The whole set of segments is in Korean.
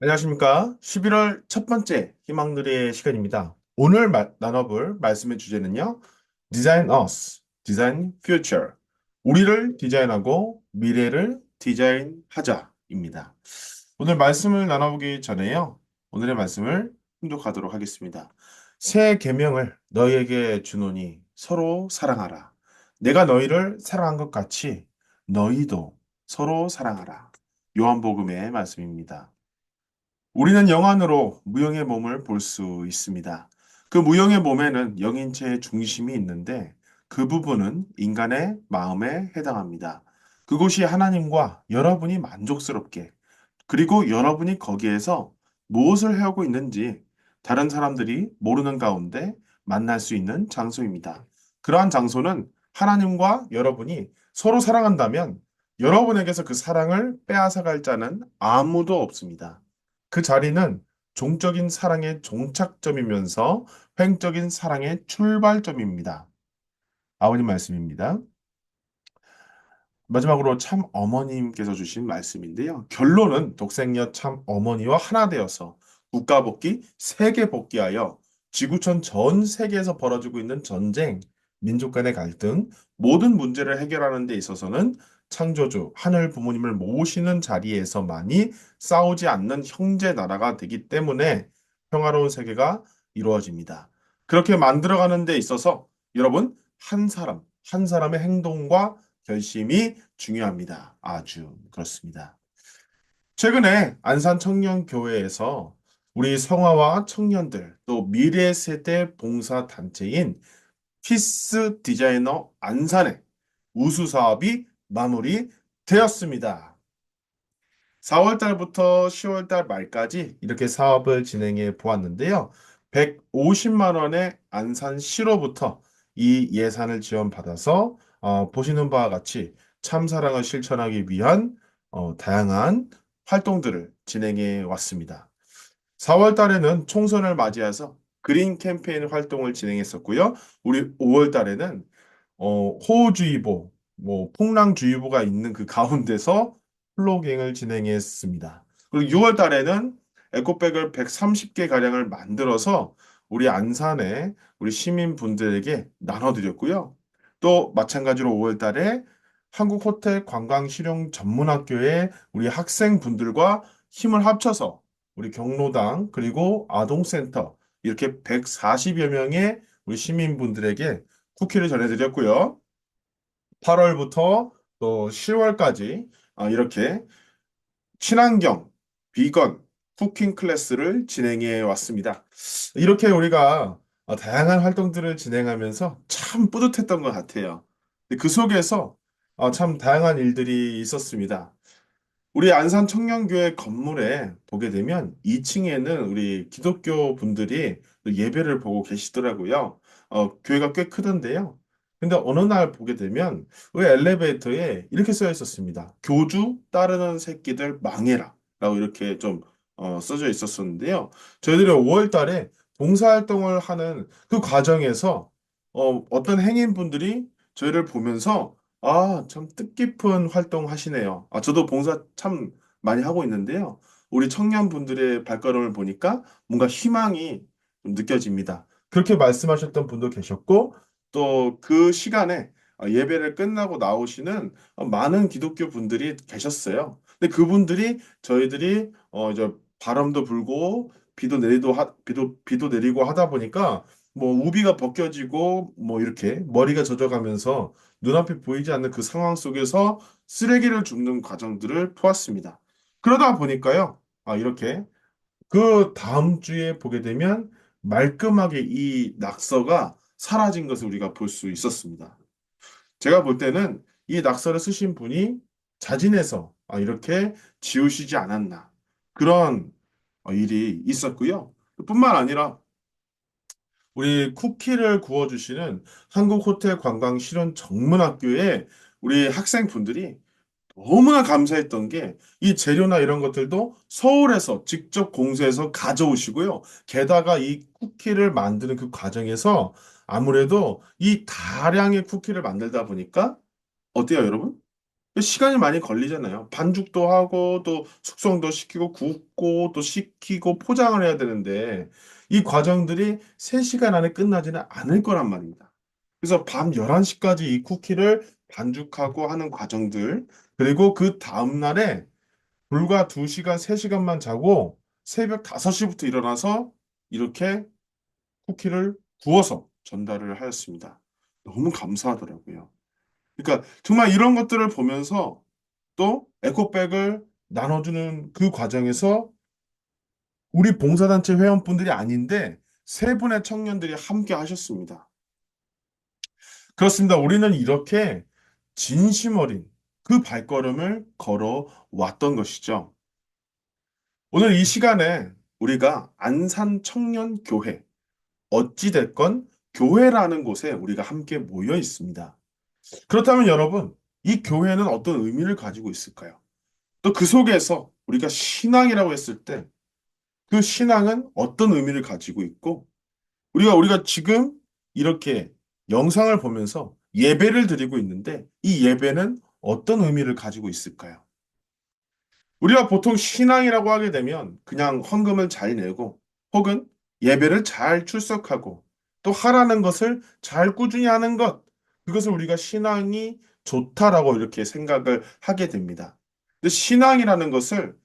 안녕하십니까. 11월 첫 번째 희망들의 시간입니다. 오늘 나눠볼 말씀의 주제는요. Design Us, Design Future. 우리를 디자인하고 미래를 디자인하자입니다. 오늘 말씀을 나눠보기 전에요. 오늘의 말씀을 통독하도록 하겠습니다. 새 계명을 너희에게 주노니 서로 사랑하라. 내가 너희를 사랑한 것 같이 너희도 서로 사랑하라. 요한복음의 말씀입니다. 우리는 영안으로 무형의 몸을 볼 수 있습니다. 그 무형의 몸에는 영인체의 중심이 있는데 그 부분은 인간의 마음에 해당합니다. 그곳이 하나님과 여러분이 만족스럽게 그리고 여러분이 거기에서 무엇을 해오고 있는지 다른 사람들이 모르는 가운데 만날 수 있는 장소입니다. 그러한 장소는 하나님과 여러분이 서로 사랑한다면 여러분에게서 그 사랑을 빼앗아갈 자는 아무도 없습니다. 그 자리는 종적인 사랑의 종착점이면서 횡적인 사랑의 출발점입니다. 아버님 말씀입니다. 마지막으로 참 어머님께서 주신 말씀인데요. 결론은 독생녀 참 어머니와 하나 되어서 국가 복귀, 세계 복귀하여 지구촌 전 세계에서 벌어지고 있는 전쟁, 민족 간의 갈등, 모든 문제를 해결하는 데 있어서는 창조주, 하늘 부모님을 모시는 자리에서만이 싸우지 않는 형제 나라가 되기 때문에 평화로운 세계가 이루어집니다. 그렇게 만들어가는 데 있어서 여러분, 한 사람, 한 사람의 행동과 결심이 중요합니다. 아주 그렇습니다. 최근에 안산 청년교회에서 우리 성화와 청년들 또 미래 세대 봉사 단체인 피스 디자이너 안산의 우수 사업이 마무리되었습니다. 4월 달부터 10월 달 말까지 이렇게 사업을 진행해 보았는데요. 150만 원의 안산시로부터 이 예산을 지원받아서 보시는 바와 같이 참사랑을 실천하기 위한 다양한 활동들을 진행해 왔습니다. 4월 달에는 총선을 맞이해서 그린 캠페인 활동을 진행했었고요. 우리 5월 달에는 호우주의보, 뭐 풍랑주의보가 있는 그 가운데서 플로깅을 진행했습니다. 그리고 6월 달에는 에코백을 130개 가량을 만들어서 우리 안산에 우리 시민분들에게 나눠드렸고요. 또 마찬가지로 5월 달에 한국호텔관광실용전문학교의 우리 학생분들과 힘을 합쳐서 우리 경로당 그리고 아동센터 이렇게 140여 명의 우리 시민분들에게 쿠키를 전해드렸고요. 8월부터 또 10월까지 이렇게 친환경, 비건, 쿠킹 클래스를 진행해 왔습니다. 이렇게 우리가 다양한 활동들을 진행하면서 참 뿌듯했던 것 같아요. 그 속에서 참 다양한 일들이 있었습니다. 우리 안산 청년교회 건물에 보게 되면 2층에는 우리 기독교 분들이 또 예배를 보고 계시더라고요. 교회가 꽤 크던데요. 근데 어느 날 보게 되면 왜 엘리베이터에 이렇게 써 있었습니다. 교주 따르는 새끼들 망해라. 라고 이렇게 좀 써져 있었었는데요. 저희들이 5월 달에 봉사활동을 하는 그 과정에서 어떤 행인분들이 저희를 보면서 참 뜻깊은 활동 하시네요. 저도 봉사 참 많이 하고 있는데요. 우리 청년분들의 발걸음을 보니까 뭔가 희망이 좀 느껴집니다. 그렇게 말씀하셨던 분도 계셨고, 또 그 시간에 예배를 끝나고 나오시는 많은 기독교 분들이 계셨어요. 근데 그분들이 저희들이 이제 바람도 불고 비도 내리고 하다 보니까 뭐 우비가 벗겨지고 뭐 이렇게 머리가 젖어가면서 눈앞에 보이지 않는 그 상황 속에서 쓰레기를 줍는 과정들을 보았습니다. 그러다 보니까요, 이렇게 그 다음 주에 보게 되면 말끔하게 이 낙서가 사라진 것을 우리가 볼 수 있었습니다. 제가 볼 때는 이 낙서를 쓰신 분이 자진해서 이렇게 지우시지 않았나. 그런 일이 있었고요. 뿐만 아니라 우리 쿠키를 구워주시는 한국호텔관광실현전문학교의 우리 학생분들이 너무나 감사했던 게 이 재료나 이런 것들도 서울에서 직접 공수해서 가져오시고요. 게다가 이 쿠키를 만드는 그 과정에서 아무래도 이 다량의 쿠키를 만들다 보니까 어때요, 여러분? 시간이 많이 걸리잖아요. 반죽도 하고 또 숙성도 시키고 굽고 또 식히고 포장을 해야 되는데 이 과정들이 3시간 안에 끝나지는 않을 거란 말입니다. 그래서 밤 11시까지 이 쿠키를 반죽하고 하는 과정들 그리고 그 다음날에 불과 2시간, 3시간만 자고 새벽 5시부터 일어나서 이렇게 쿠키를 구워서 전달을 하였습니다. 너무 감사하더라고요. 그러니까 정말 이런 것들을 보면서 또 에코백을 나눠주는 그 과정에서 우리 봉사단체 회원분들이 아닌데 3분의 청년들이 함께 하셨습니다. 그렇습니다. 우리는 이렇게 진심 어린 그 발걸음을 걸어 왔던 것이죠. 오늘 이 시간에 우리가 안산 청년 교회, 어찌됐건 교회라는 곳에 우리가 함께 모여 있습니다. 그렇다면 여러분, 이 교회는 어떤 의미를 가지고 있을까요? 또 그 속에서 우리가 신앙이라고 했을 때 그 신앙은 어떤 의미를 가지고 있고 우리가 지금 이렇게 영상을 보면서 예배를 드리고 있는데 이 예배는 어떤 의미를 가지고 있을까요? 우리가 보통 신앙이라고 하게 되면 그냥 헌금을 잘 내고 혹은 예배를 잘 출석하고 또 하라는 것을 잘 꾸준히 하는 것 그것을 우리가 신앙이 좋다라고 이렇게 생각을 하게 됩니다. 근데 신앙이라는 것을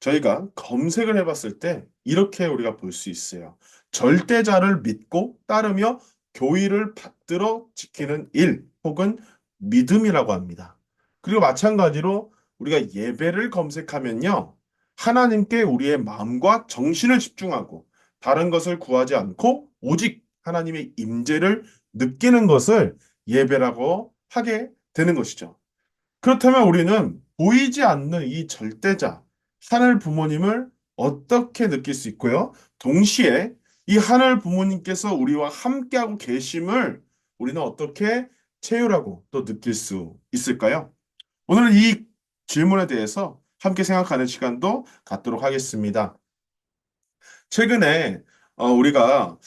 저희가 검색을 해봤을 때 이렇게 우리가 볼 수 있어요. 절대자를 믿고 따르며 교의를 받들어 지키는 일 혹은 믿음이라고 합니다. 그리고 마찬가지로 우리가 예배를 검색하면요. 하나님께 우리의 마음과 정신을 집중하고 다른 것을 구하지 않고 오직 하나님의 임재를 느끼는 것을 예배라고 하게 되는 것이죠. 그렇다면 우리는 보이지 않는 이 절대자, 하늘 부모님을 어떻게 느낄 수 있고요? 동시에 이 하늘 부모님께서 우리와 함께하고 계심을 우리는 어떻게 체휼하고 또 느낄 수 있을까요? 오늘은 이 질문에 대해서 함께 생각하는 시간도 갖도록 하겠습니다. 최근에 우리가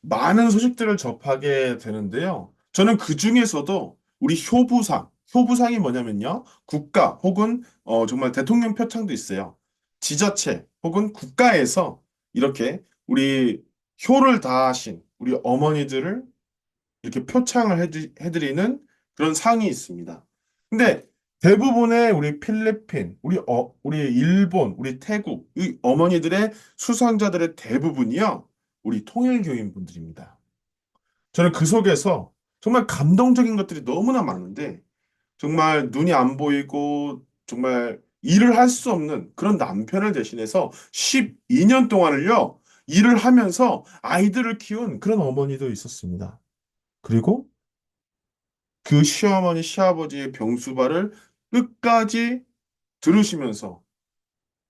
많은 소식들을 접하게 되는데요. 저는 그 중에서도 우리 효부상이 뭐냐면요. 국가 혹은 정말 대통령 표창도 있어요. 지자체 혹은 국가에서 이렇게 우리 효를 다하신 우리 어머니들을 이렇게 표창을 해드리는 그런 상이 있습니다. 근데 대부분의 우리 필리핀, 우리 일본, 우리 태국, 이 어머니들의 수상자들의 대부분이요, 우리 통일교인 분들입니다. 저는 그 속에서 정말 감동적인 것들이 너무나 많은데, 정말 눈이 안 보이고, 정말 일을 할 수 없는 그런 남편을 대신해서 12년 동안을요, 일을 하면서 아이들을 키운 그런 어머니도 있었습니다. 그리고 그 시어머니, 시아버지의 병수발을 끝까지 들으시면서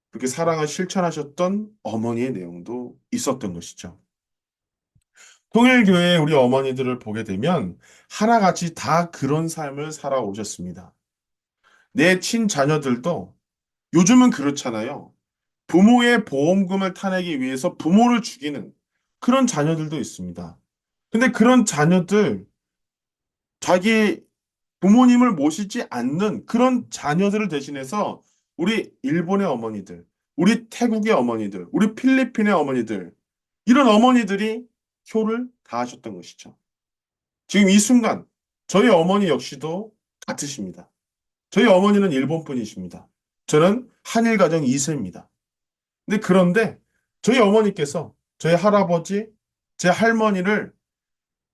그렇게 사랑을 실천하셨던 어머니의 내용도 있었던 것이죠. 통일교회 우리 어머니들을 보게 되면 하나같이 다 그런 삶을 살아오셨습니다. 내 친자녀들도 요즘은 그렇잖아요. 부모의 보험금을 타내기 위해서 부모를 죽이는 그런 자녀들도 있습니다. 근데 그런 자녀들, 자기 부모님을 모시지 않는 그런 자녀들을 대신해서 우리 일본의 어머니들, 우리 태국의 어머니들, 우리 필리핀의 어머니들, 이런 어머니들이 효를 다하셨던 것이죠. 지금 이 순간 저희 어머니 역시도 같으십니다. 저희 어머니는 일본 분이십니다. 저는 한일 가정 2세입니다. 근데 그런데 저희 어머니께서 저희 할아버지, 제 할머니를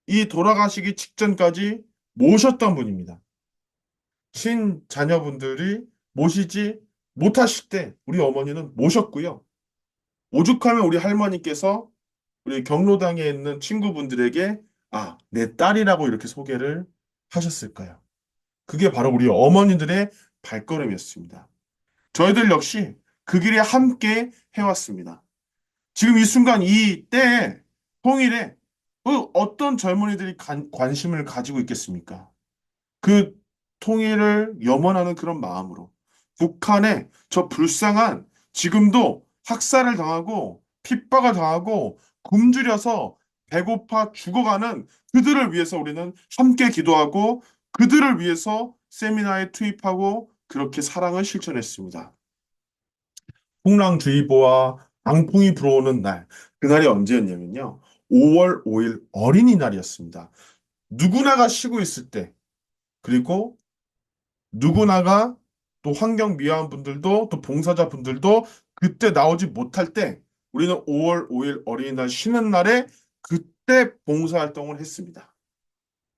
이 돌아가시기 직전까지 모셨던 분입니다. 친자녀분들이 모시지 못하실 때 우리 어머니는 모셨고요. 오죽하면 우리 할머니께서 우리 경로당에 있는 친구분들에게 내 딸이라고 이렇게 소개를 하셨을까요? 그게 바로 우리 어머니들의 발걸음이었습니다. 저희들 역시 그 길에 함께 해왔습니다. 지금 이 순간 이 때에 통일에 어떤 젊은이들이 관심을 가지고 있겠습니까? 그 통일을 염원하는 그런 마음으로 북한에 저 불쌍한 지금도 학살을 당하고 핍박을 당하고 굶주려서 배고파 죽어가는 그들을 위해서 우리는 함께 기도하고 그들을 위해서 세미나에 투입하고 그렇게 사랑을 실천했습니다. 풍랑주의보와 강풍이 불어오는 날, 그날이 언제였냐면요. 5월 5일 어린이날이었습니다. 누구나가 쉬고 있을 때, 그리고 누구나가 또 환경미화원 분들도 또 봉사자 분들도 그때 나오지 못할 때 우리는 5월 5일 어린이날 쉬는 날에 그때 봉사활동을 했습니다.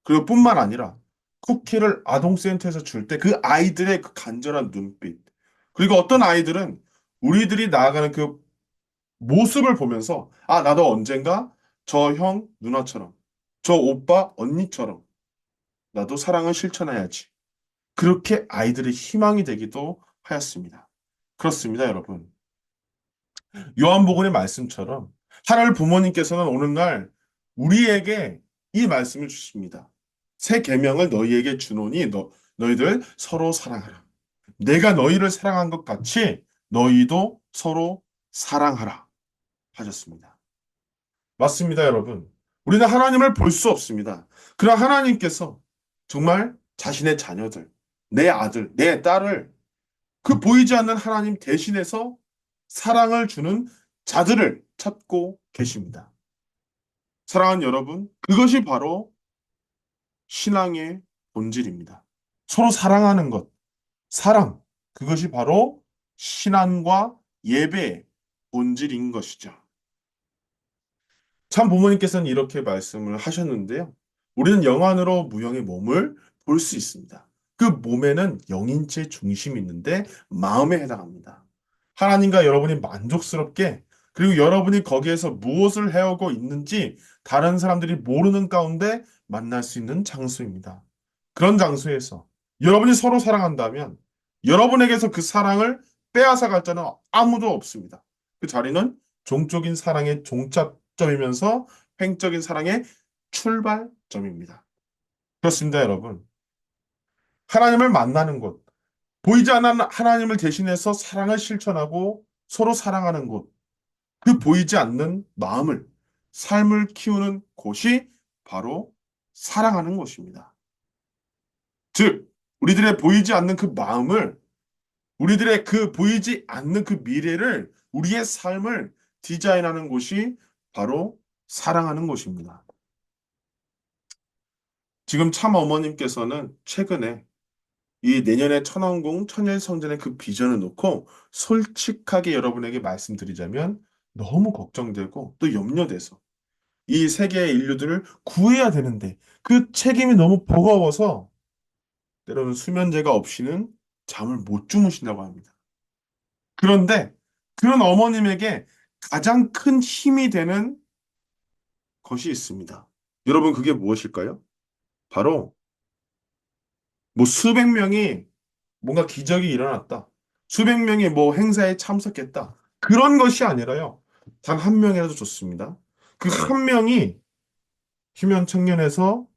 그리고 뿐만 아니라 쿠키를 아동센터에서 줄 때 그 아이들의 그 간절한 눈빛 그리고 어떤 아이들은 우리들이 나아가는 그 모습을 보면서 아, 나도 언젠가 저 형 누나처럼 저 오빠 언니처럼 나도 사랑을 실천해야지. 그렇게 아이들의 희망이 되기도 하였습니다. 그렇습니다, 여러분. 요한복음의 말씀처럼 하늘 부모님께서는 오늘날 우리에게 이 말씀을 주십니다. 새 계명을 너희에게 주노니 너희들 서로 사랑하라. 내가 너희를 사랑한 것 같이 너희도 서로 사랑하라 하셨습니다. 맞습니다, 여러분. 우리는 하나님을 볼 수 없습니다. 그러나 하나님께서 정말 자신의 자녀들, 내 아들, 내 딸을 그 보이지 않는 하나님 대신해서 사랑을 주는 자들을 찾고 계십니다. 사랑하는 여러분, 그것이 바로 신앙의 본질입니다. 서로 사랑하는 것, 사랑, 그것이 바로 신앙과 예배의 본질인 것이죠. 참 부모님께서는 이렇게 말씀을 하셨는데요. 우리는 영 안으로 무영의 몸을 볼 수 있습니다. 그 몸에는 영인체 중심이 있는데 마음에 해당합니다. 하나님과 여러분이 만족스럽게 그리고 여러분이 거기에서 무엇을 해오고 있는지 다른 사람들이 모르는 가운데 만날 수 있는 장소입니다. 그런 장소에서 여러분이 서로 사랑한다면 여러분에게서 그 사랑을 빼앗아 갈 자는 아무도 없습니다. 그 자리는 종적인 사랑의 종착점이면서 횡적인 사랑의 출발점입니다. 그렇습니다, 여러분. 하나님을 만나는 곳, 보이지 않는 하나님을 대신해서 사랑을 실천하고 서로 사랑하는 곳, 그 보이지 않는 마음을, 삶을 키우는 곳이 바로 사랑하는 곳입니다. 즉, 우리들의 보이지 않는 그 마음을, 우리들의 그 보이지 않는 그 미래를, 우리의 삶을 디자인하는 곳이 바로 사랑하는 곳입니다. 지금 참 어머님께서는 최근에 이 내년에 천왕궁 천일성전의 그 비전을 놓고 솔직하게 여러분에게 말씀드리자면 너무 걱정되고 또 염려돼서 이 세계의 인류들을 구해야 되는데 그 책임이 너무 버거워서 때로는 수면제가 없이는 잠을 못 주무신다고 합니다. 그런데 그런 어머님에게 가장 큰 힘이 되는 것이 있습니다. 여러분 그게 무엇일까요? 바로 뭐 수백 명이 뭔가 기적이 일어났다. 수백 명이 뭐 행사에 참석했다. 그런 것이 아니라요. 단 한 명이라도 좋습니다. 그 한 명이 휴면 청년에서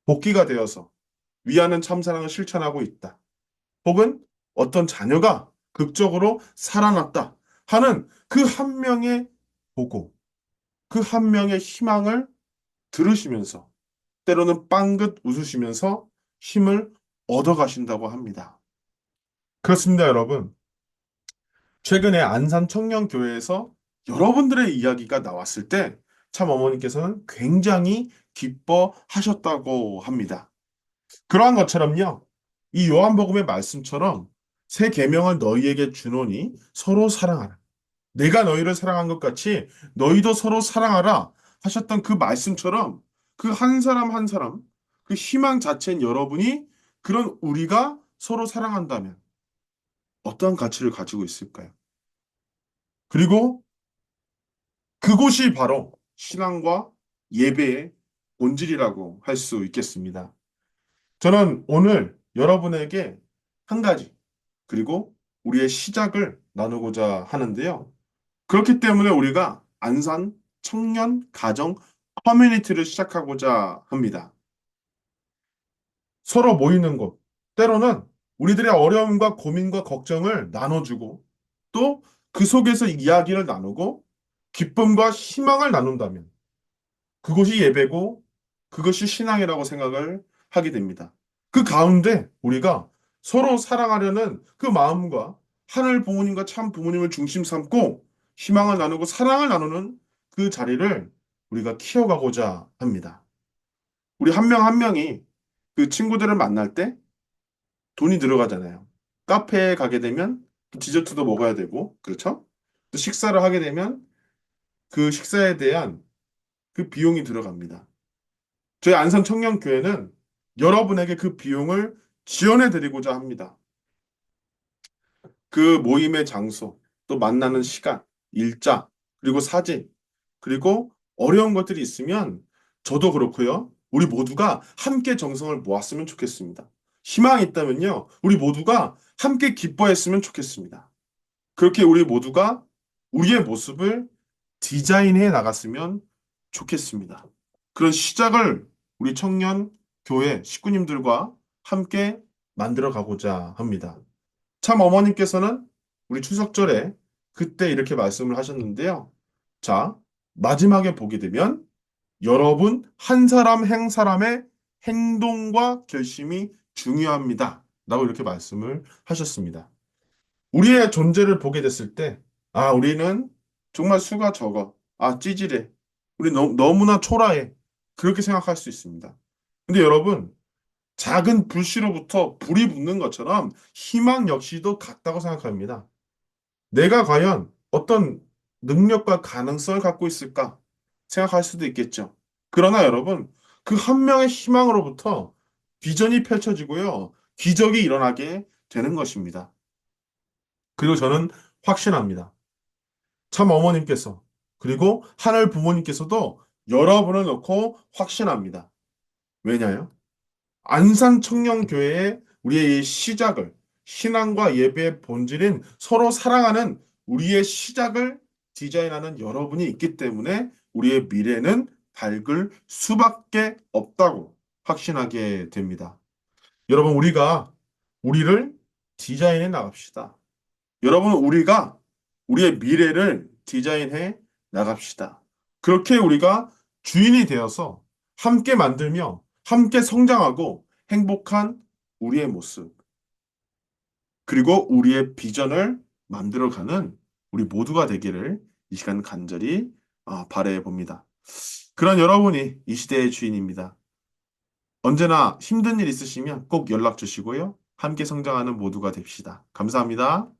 복귀가 되어서 위하는 참사랑을 실천하고 있다. 혹은 어떤 자녀가 극적으로 살아났다 하는 그 한 명의 보고, 그 한 명의 희망을 들으시면서 때로는 빵긋 웃으시면서 힘을 얻어가신다고 합니다. 그렇습니다, 여러분. 최근에 안산 청년교회에서 여러분들의 이야기가 나왔을 때 참 어머니께서는 굉장히 기뻐하셨다고 합니다. 그러한 것처럼요. 이 요한복음의 말씀처럼 새 계명을 너희에게 주노니 서로 사랑하라. 내가 너희를 사랑한 것 같이 너희도 서로 사랑하라 하셨던 그 말씀처럼 그 한 사람 한 사람 그 희망 자체인 여러분이 그런 우리가 서로 사랑한다면 어떠한 가치를 가지고 있을까요? 그리고 그곳이 바로 신앙과 예배의 본질이라고 할 수 있겠습니다. 저는 오늘 여러분에게 한 가지, 그리고 우리의 시작을 나누고자 하는데요. 그렇기 때문에 우리가 안산 청년 가정 커뮤니티를 시작하고자 합니다. 서로 모이는 곳, 때로는 우리들의 어려움과 고민과 걱정을 나눠주고 또 그 속에서 이야기를 나누고 기쁨과 희망을 나눈다면 그것이 예배고 그것이 신앙이라고 생각을 하게 됩니다. 그 가운데 우리가 서로 사랑하려는 그 마음과 하늘 부모님과 참 부모님을 중심 삼고 희망을 나누고 사랑을 나누는 그 자리를 우리가 키워가고자 합니다. 우리 한 명 한 명이 그 친구들을 만날 때 돈이 들어가잖아요. 카페에 가게 되면 디저트도 먹어야 되고, 그렇죠? 또 식사를 하게 되면 그 식사에 대한 그 비용이 들어갑니다. 저희 안산 청년교회는 여러분에게 그 비용을 지원해 드리고자 합니다. 그 모임의 장소, 또 만나는 시간, 일자, 그리고 사진, 그리고 어려운 것들이 있으면 저도 그렇고요. 우리 모두가 함께 정성을 모았으면 좋겠습니다. 희망이 있다면요. 우리 모두가 함께 기뻐했으면 좋겠습니다. 그렇게 우리 모두가 우리의 모습을 디자인해 나갔으면 좋겠습니다. 그런 시작을 우리 청년 교회 식구님들과 함께 만들어 가고자 합니다. 참 어머님께서는 우리 추석절에 그때 이렇게 말씀을 하셨는데요. 자, 마지막에 보게 되면 여러분 한 사람 한 사람의 행동과 결심이 중요합니다. 라고 이렇게 말씀을 하셨습니다. 우리의 존재를 보게 됐을 때, 아, 우리는 정말 수가 적어. 아, 찌질해. 우리 너무나 초라해. 그렇게 생각할 수 있습니다. 근데 여러분, 작은 불씨로부터 불이 붙는 것처럼 희망 역시도 같다고 생각합니다. 내가 과연 어떤 능력과 가능성을 갖고 있을까 생각할 수도 있겠죠. 그러나 여러분, 그 한 명의 희망으로부터 비전이 펼쳐지고요. 기적이 일어나게 되는 것입니다. 그리고 저는 확신합니다. 참 어머님께서, 그리고 하늘 부모님께서도 여러분을 놓고 확신합니다. 왜냐요? 안산 청년교회의 우리의 이 시작을, 신앙과 예배의 본질인 서로 사랑하는 우리의 시작을 디자인하는 여러분이 있기 때문에 우리의 미래는 밝을 수밖에 없다고 확신하게 됩니다. 여러분, 우리가 우리를 디자인해 나갑시다. 여러분, 우리가 우리의 미래를 디자인해 나갑시다. 그렇게 우리가 주인이 되어서 함께 만들며 함께 성장하고 행복한 우리의 모습, 그리고 우리의 비전을 만들어가는 우리 모두가 되기를 이 시간 간절히 바라해 봅니다. 그런 여러분이 이 시대의 주인입니다. 언제나 힘든 일 있으시면 꼭 연락 주시고요. 함께 성장하는 모두가 됩시다. 감사합니다.